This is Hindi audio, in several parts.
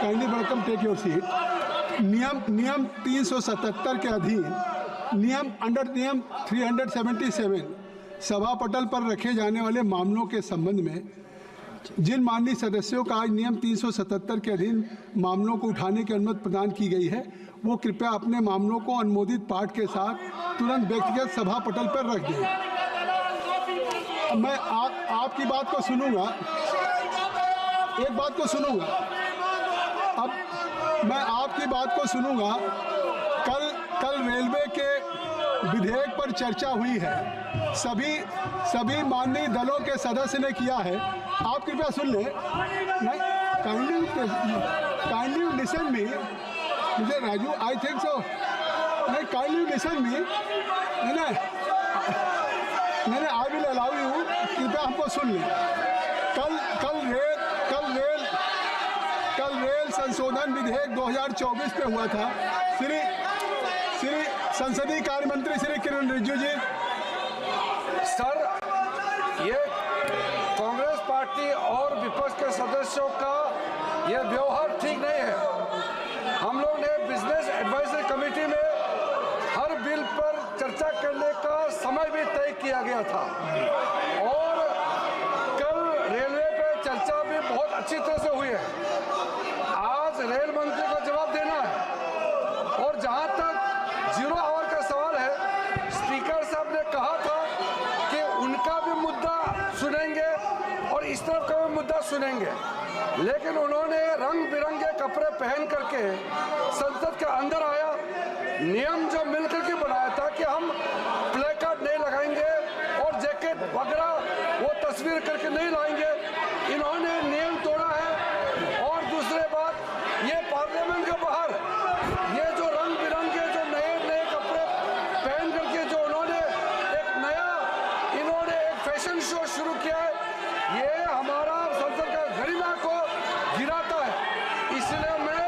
Kindly welcome, take your seat. नियम 377 के अधीन नियम 377 सभा पटल पर रखे जाने वाले मामलों के संबंध में जिन माननीय सदस्यों का आज नियम 377 के अधीन मामलों को उठाने की अनुमति प्रदान की गई है, वो कृपया अपने मामलों को अनुमोदित पाठ के साथ तुरंत व्यक्तिगत सभा पटल पर रख दें। मैं आपकी बात को सुनूंगा, एक बात को सुनूंगा, अब मैं आपकी बात को सुनूंगा। कल रेलवे के विधेयक पर चर्चा हुई है, सभी माननीय दलों के सदस्य ने किया है। आप कृपया सुन लें। नहीं, काइंडली लिसन मी मुझे राजू, आई थिंक सो। नहीं, काइंडली लिसन मी। नहीं, आई विल अलाउ यू। कृपया हमको सुन लें। कल रेल संशोधन विधेयक 2024 पे हुआ था। श्री संसदीय कार्य मंत्री श्री किरण रिजिजू जी। सर, ये कांग्रेस पार्टी और विपक्ष के सदस्यों का ये व्यवहार ठीक नहीं है। हम लोग ने बिजनेस एडवाइजरी कमेटी में हर बिल पर चर्चा करने का समय भी तय किया गया था और कल रेलवे पे चर्चा भी बहुत अच्छी तरह से हुई है। आज रेल मंत्री को जवाब देना है और जहां तक 0 आवर का सवाल है, स्पीकर साहब ने कहा था कि उनका भी मुद्दा सुनेंगे और इस तरफ का भी मुद्दा सुनेंगे, लेकिन उन्होंने रंग बिरंगे कपड़े पहन करके संसद के अंदर आया। नियम जो मिलकर के बनाया था कि हम प्ले कार्ड नहीं लगाएंगे और जैकेट वगैरह वो तस्वीर करके नहीं लाएंगे, इन्होंने नियम तोड़ा है। और दूसरी बात, ये पार्लियामेंट के बाहर ये जो रंग बिरंगे जो नए कपड़े पहन करके जो उन्होंने एक फैशन शो शुरू किया है, ये हमारा संसद का गरिमा को गिराता है। इसलिए मैं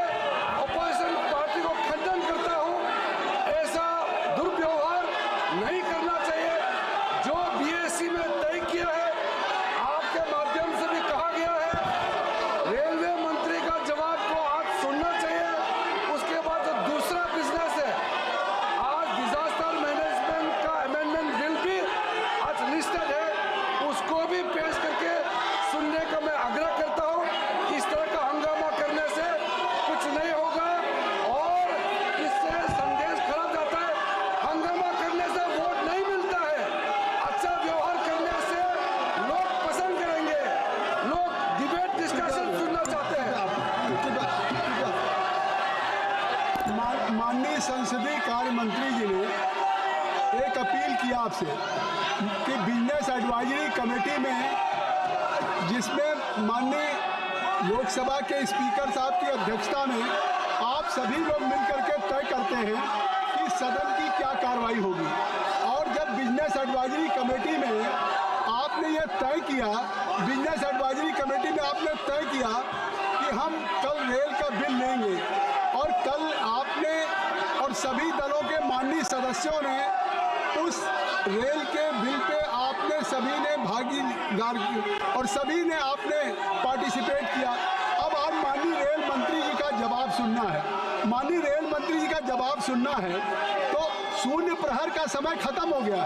अपोजिशन पार्टी को खंडन करता हूं, ऐसा दुर्व्यवहार नहीं करना चाहिए। जो बीएससी में तय किया है, आपके माध्यम से भी कहा गया है, रेलवे मंत्री का जवाब को आज सुनना चाहिए। उसके बाद जो दूसरा बिजनेस है, आज डिजास्टर मैनेजमेंट का अमेंडमेंट बिल भी आज लिस्टेड है, उसको भी पेश करके सुनने का मैं आग्रह करता हूं। इस तरह का हंगामा करने से कुछ नहीं होगा और इससे संदेश खराब जाता है। हंगामा करने से वोट नहीं मिलता है, अच्छा व्यवहार करने से लोग पसंद करेंगे, लोग डिबेट डिस्कशन सुनना चाहते हैं। माननीय संसदीय कार्य मंत्री जी ने एक अपील की आपसे कि बिजनेस एडवाइजरी कमेटी में, जिसमें माननीय लोकसभा के स्पीकर साहब की अध्यक्षता में आप सभी लोग मिलकर के तय करते हैं कि सदन की क्या कार्रवाई होगी। और जब बिजनेस एडवाइजरी कमेटी में आपने ये तय किया, बिजनेस एडवाइजरी कमेटी में आपने तय किया कि हम कल रेल का बिल लेंगे, और कल आपने और सभी दलों के माननीय सदस्यों ने उस रेल के बिल पे आपने सभी ने भागीदार की और सभी ने आपने पार्टिसिपेट किया। अब आप माननीय रेल मंत्री जी का जवाब सुनना है। माननीय रेल मंत्री जी का जवाब सुनना है तो शून्य प्रहर का समय खत्म हो गया।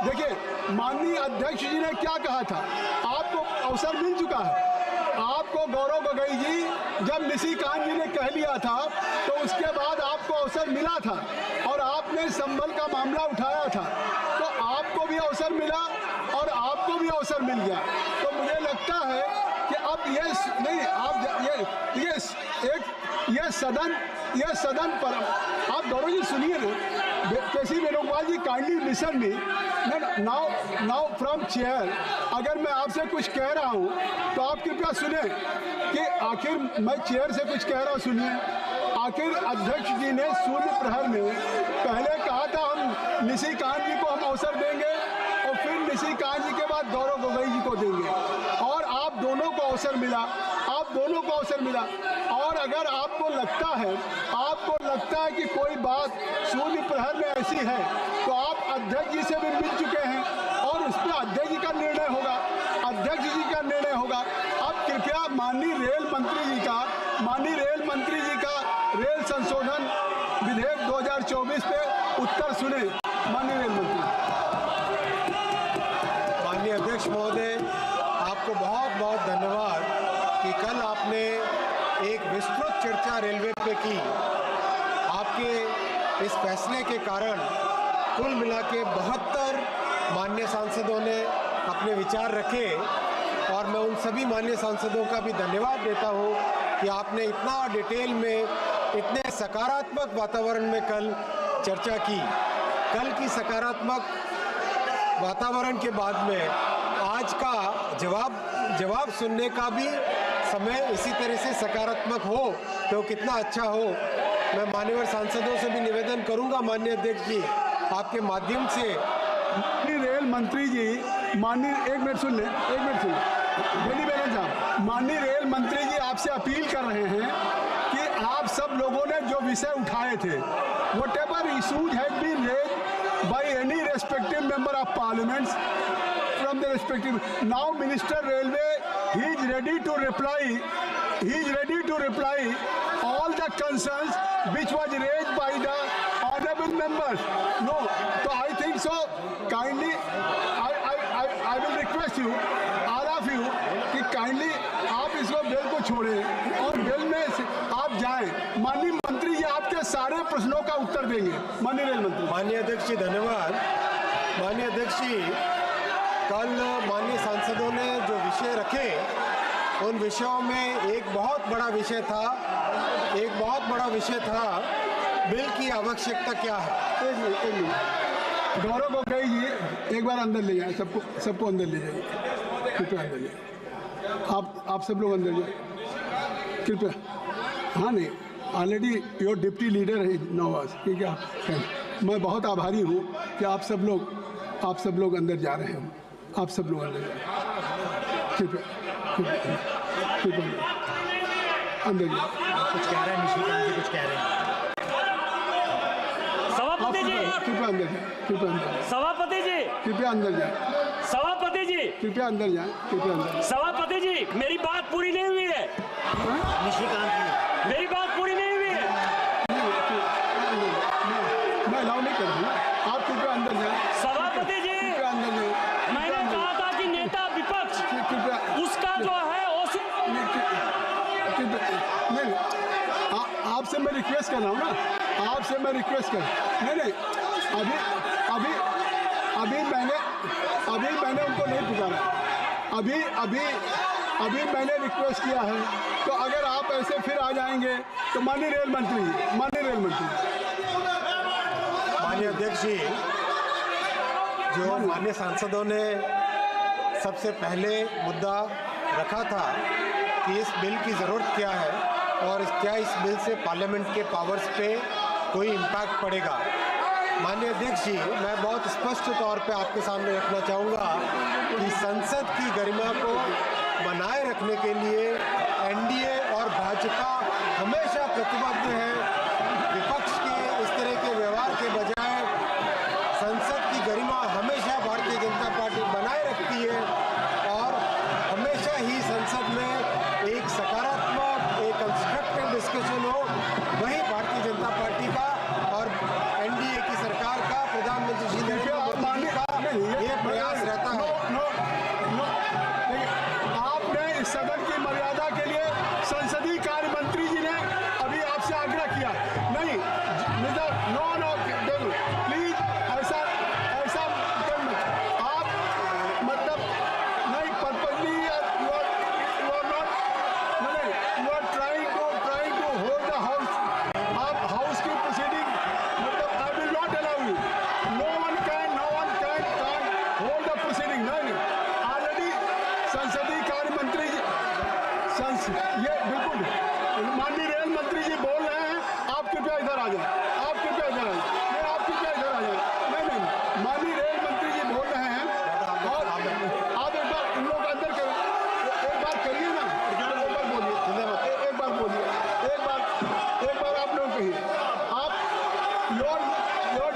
देखिए, माननीय अध्यक्ष जी ने क्या कहा था, आपको अवसर मिल चुका है। आपको गौरव गोगोई जी जब निशिकांत जी ने कह लिया था तो उसके बाद आपको अवसर मिला था और आपने संबल का मामला उठाया था, तो आपको भी अवसर मिला और आपको भी अवसर मिल गया। तो मुझे लगता है कि अब ये सदन पर आप गौरव जी सुनिए ना, KC Venugopal ji, kindly listen me. Now from chair, अगर मैं आपसे कुछ कह रहा हूँ तो आप कृपया सुने कि आखिर मैं चेयर से कुछ कह रहा हूँ, सुनिए। आखिर अध्यक्ष जी ने शून्य प्रहर में पहले कहा था हम निशिकांत जी को हम अवसर देंगे और फिर निशिकांत जी के बाद गौरव गोगोई जी को देंगे, और आप दोनों को अवसर मिला, और अगर आपको लगता है कि कोई बात शून्य प्रहर में ऐसी है तो आप अध्यक्ष जी से भी मिल चुके हैं और उस पर अध्यक्ष जी का निर्णय माननीय रेल मंत्री जी का रेल संशोधन विधेयक 2024 पे उत्तर सुने। माननीय रेल मंत्री। माननीय अध्यक्ष महोदय, आपको बहुत बहुत धन्यवाद कि कल आपने एक विस्तृत चर्चा रेलवे पे की। आपके इस फैसले के कारण कुल मिला के 72 माननीय सांसदों ने अपने विचार रखे और मैं उन सभी माननीय सांसदों का भी धन्यवाद देता हूं कि आपने इतना डिटेल में, इतने सकारात्मक वातावरण में कल चर्चा की। कल की सकारात्मक वातावरण के बाद में आज का जवाब सुनने का भी समय इसी तरह से सकारात्मक हो तो कितना अच्छा हो। मैं मान्यवर सांसदों से भी निवेदन करूंगा, माननीय अध्यक्ष जी, आपके माध्यम से। माननीय रेल मंत्री जी, एक मिनट सुन ले। बेनी बेगम साहब, माननीय रेल मंत्री जी आपसे अपील कर रहे हैं कि आप सब लोगों ने जो विषय उठाए थे, whatever issues had been raised by any respective member of parliament from the respective, now Minister Railway, he is ready to reply all the concerns which was raised by the honorable members. No, so I think so. Kindly, I will request you, all of you, कि kindly आप इसको बिल को छोड़ें और बिल में आप जाएं। माननीय मंत्री जी आपके सारे प्रश्नों का उत्तर देंगे। माननीय रेल मंत्री। माननीय अध्यक्ष जी धन्यवाद। माननीय अध्यक्ष जी, कल माननीय सांसदों ने जो विषय रखे उन विषयों में एक बहुत बड़ा विषय था बिल की आवश्यकता क्या है। एक मिनट गौरव गोगोई जी, एक बार अंदर ले जाए, सबको अंदर ले जाइए, कृपया अंदर ले। आप सब लोग अंदर जाए कृपया। हाँ नहीं, ऑलरेडी योर डिप्टी लीडर है नवाज, ठीक है। मैं बहुत आभारी हूँ कि आप सब लोग अंदर जा रहे हैं। आप सब लोग अंदर जाए कृपया अंदर जाए। कुछ कह रहे हैं निशिकांत जी, कुछ कह रहे हैं। सभापति जी कृपया अंदर जाए, सभापति जी कृपया अंदर जाए, सभापति जी कृपया अंदर जाए, सभापति जी मेरी बात पूरी नहीं हुई है। निशिकांत जी मेरी बात पूरी नहीं हुई है। मैं अलाउ नहीं कर दूँगा, आप कृपया अंदर जाए। सभापति जी अंदर जाए। मैंने कहा था कि नेता विपक्ष उसका जो है नहीं, आपसे मैं रिक्वेस्ट कर रहा हूँ ना, आपसे मैं रिक्वेस्ट कर नहीं, अभी मैंने उनको नहीं पुकारा, अभी मैंने रिक्वेस्ट किया है। तो अगर आप ऐसे फिर आ जाएंगे तो माननीय रेल मंत्री। माननीय अध्यक्ष जी, जो माननीय सांसदों ने सबसे पहले मुद्दा रखा था कि इस बिल की ज़रूरत क्या है और क्या इस बिल से पार्लियामेंट के पावर्स पे कोई इम्पैक्ट पड़ेगा। माननीय अध्यक्ष जी, मैं बहुत स्पष्ट तौर पे आपके सामने रखना चाहूँगा कि संसद की गरिमा को बनाए रखने के लिए एनडीए और भाजपा हमेशा प्रतिबद्ध है। विपक्ष के इस तरह के व्यवहार के बजाय संसद की गरिमा हमेशा भारतीय जनता पार्टी बनाए रखती है और हमेशा ही संसद में एक सकारात्मक, एक कंस्ट्रक्टिव डिस्कशन हो, वही भारतीय जनता पार्टी का और एनडीए की सरकार का, प्रधानमंत्री श्री नरेंद्र मोदी का ये प्रयास रहता है। आपने इस सदन की मर्यादा के लिए संसदीय कार्य मंत्री जी ने अभी आपसे आग्रह किया। नहीं, नो प्लीज, ऐसा आप मतलब नहीं, purposely you are trying to hold the house. आप हाउस की प्रोसीडिंग मतलब I will not allow you. No one can hold the proceeding. नहीं, ऑलरेडी संसदीय कार्य मंत्री जी ये बिल्कुल माननीय रेल मंत्री जी बोल रहे हैं। आप कृपया इधर आ जाए, आप कृपया इधर आ जाए। नहीं, माननीय रेल मंत्री जी बोल रहे हैं और आप एक बार इन लोग अंदर करें, एक बार करिए ना, एक बार बोलिए, एक बार आप लोग कहिए। आप your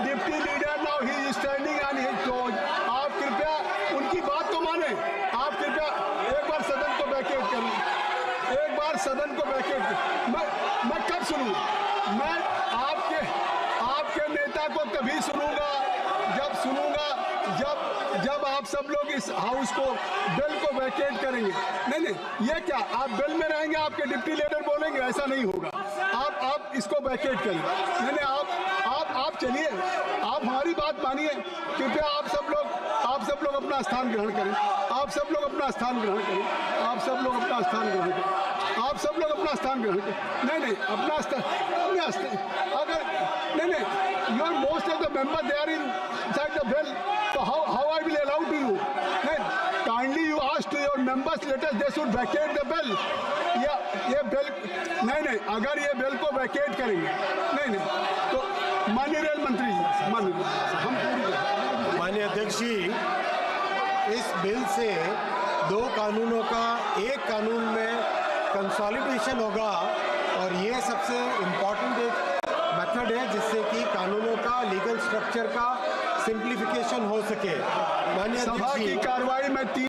deputy leader now he is standing on his toes. आप कृपया उनकी बात तो माने। आप कृपया एक बार सदन को वैकेट करें। सदन को वैकेट मैं कब सुनूं? मैं आपके नेता को तभी सुनूंगा जब आप सब लोग इस हाउस को बिल को वैकेट करेंगे। नहीं, ये क्या आप बिल में रहेंगे, आपके डिप्टी लीडर बोलेंगे? ऐसा नहीं होगा। आप इसको वैकेट करिए। नहीं, आप चलिए, आप हमारी बात मानिए। कृपया आप सब लोग अपना स्थान ग्रहण करें। आप सब लोग अपना स्थान ग्रहण करें। नहीं, अपना स्थान अगर नहीं, you are most of the members they are inside the bill, so how I will allow to you? Kindly you ask to your members, let us they should vacate the bill. ये बिल नहीं, अगर ये बिल को वैकेट करेंगे नहीं तो माननीय रेल मंत्री जी, माननीय अध्यक्ष जी, इस बिल से 2 कानूनों का एक कानून में कंसोलिडेशन होगा और ये सबसे इम्पॉर्टेंट एक मेथड है जिससे कि कानूनों का लीगल स्ट्रक्चर का सिंप्लीफिकेशन हो सके। माननीय सभा अध्यक्ष की जी, कार्रवाई में